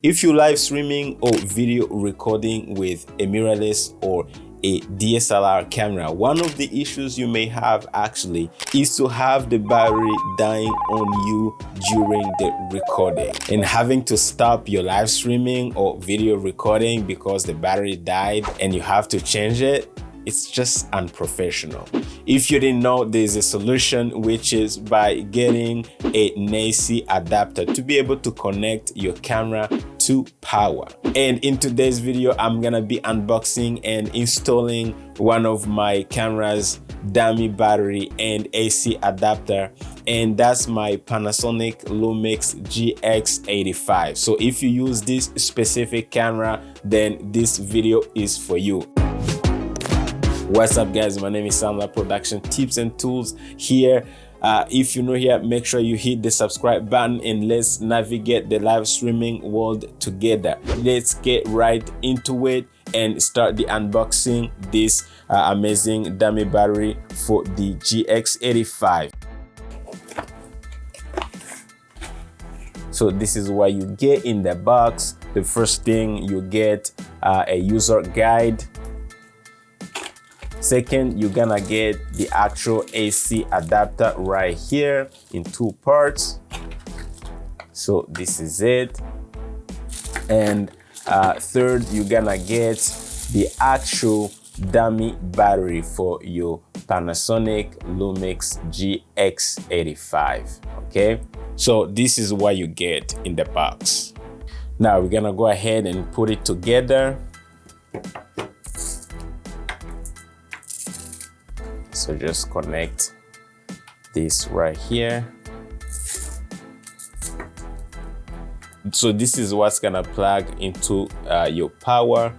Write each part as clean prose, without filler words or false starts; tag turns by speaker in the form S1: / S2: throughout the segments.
S1: If you live streaming or video recording with a mirrorless or a DSLR camera, one of the issues you may have actually is to have the battery dying on you during the recording and having to stop your live streaming or video recording because the battery died and you have to change it. It's just unprofessional. If you didn't know, there's a solution, which is by getting a AC adapter to be able to connect your camera to power. And in today's video, I'm gonna be unboxing and installing one of my camera's dummy battery and AC adapter, and that's my Panasonic LUMIX GX85. So if you use this specific camera, then this video is for you. What's up, guys? My name is Samla Production Tips and Tools here. If you're new here, make sure you hit the subscribe button and let's navigate the live streaming world together. Let's get right into it and start the unboxing this amazing dummy battery for the GX85. So this is what you get in the box. The first thing you get a user guide. Second, you're gonna get the actual AC adapter right here in two parts. So this is it. And third, you're gonna get the actual dummy battery for your Panasonic LUMIX GX85. Okay, so this is what you get in the box. Now we're gonna go ahead and put it together. So just connect this right here. So this is what's gonna plug into your power,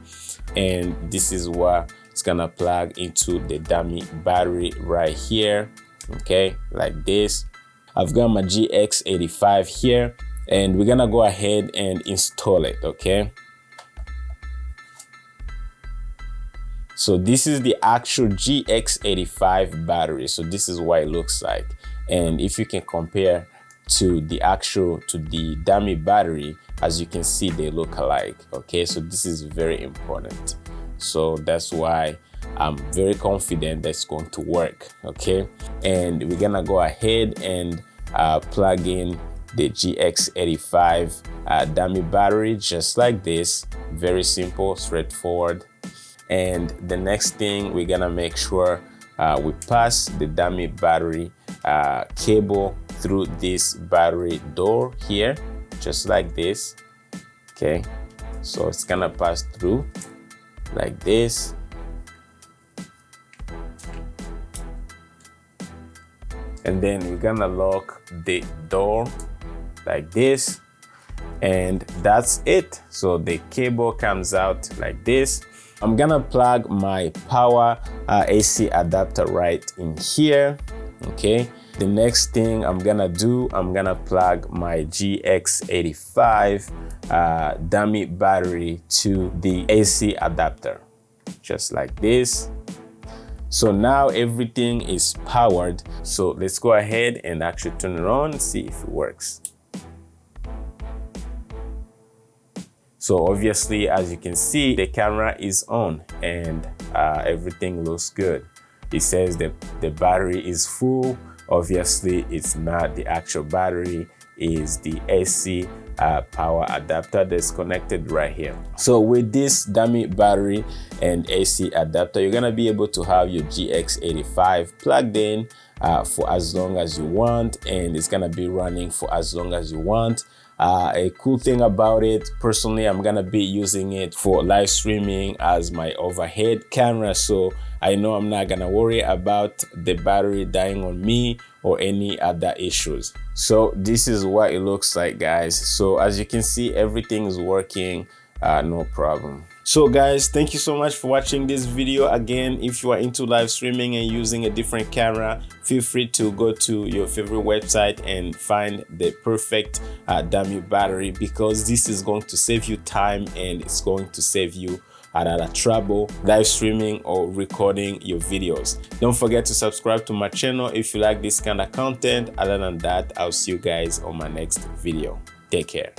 S1: and this is what's gonna plug into the dummy battery right here. Okay, like this. I've got my GX85 here, and we're gonna go ahead and install it. Okay. So this is the actual GX85 battery. So this is what it looks like. And if you can compare to the dummy battery, as you can see, they look alike. Okay, so this is very important. So that's why I'm very confident that's going to work. Okay, and we're gonna go ahead and plug in the GX85 dummy battery just like this. Very simple, straightforward. And the next thing, we're gonna make sure we pass the dummy battery cable through this battery door here, just like this. Okay, so it's gonna pass through like this. And then we're gonna lock the door like this, and that's it. So the cable comes out like this. I'm gonna plug my power AC adapter right in here. Okay, the next thing I'm gonna do, I'm gonna plug my GX85 dummy battery to the AC adapter, just like this. So now everything is powered. So let's go ahead and actually turn it on and see if it works. So obviously, as you can see, the camera is on and everything looks good. It says that the battery is full. Obviously, it's not the actual battery, is the AC power adapter that's connected right here. So with this dummy battery and AC adapter, you're gonna be able to have your GX85 plugged in for as long as you want, and it's gonna be running for as long as you want. A cool thing about it, personally, I'm gonna be using it for live streaming as my overhead camera, so I know I'm not gonna worry about the battery dying on me or any other issues. So this is what it looks like, guys. So as you can see, everything is working, no problem. So guys, thank you so much for watching this video. Again, if you are into live streaming and using a different camera, feel free to go to your favorite website and find the perfect dummy battery, because this is going to save you time and it's going to save you a lot of trouble live streaming or recording your videos. Don't forget to subscribe to my channel if you like this kind of content. Other than that, I'll see you guys on my next video. Take care.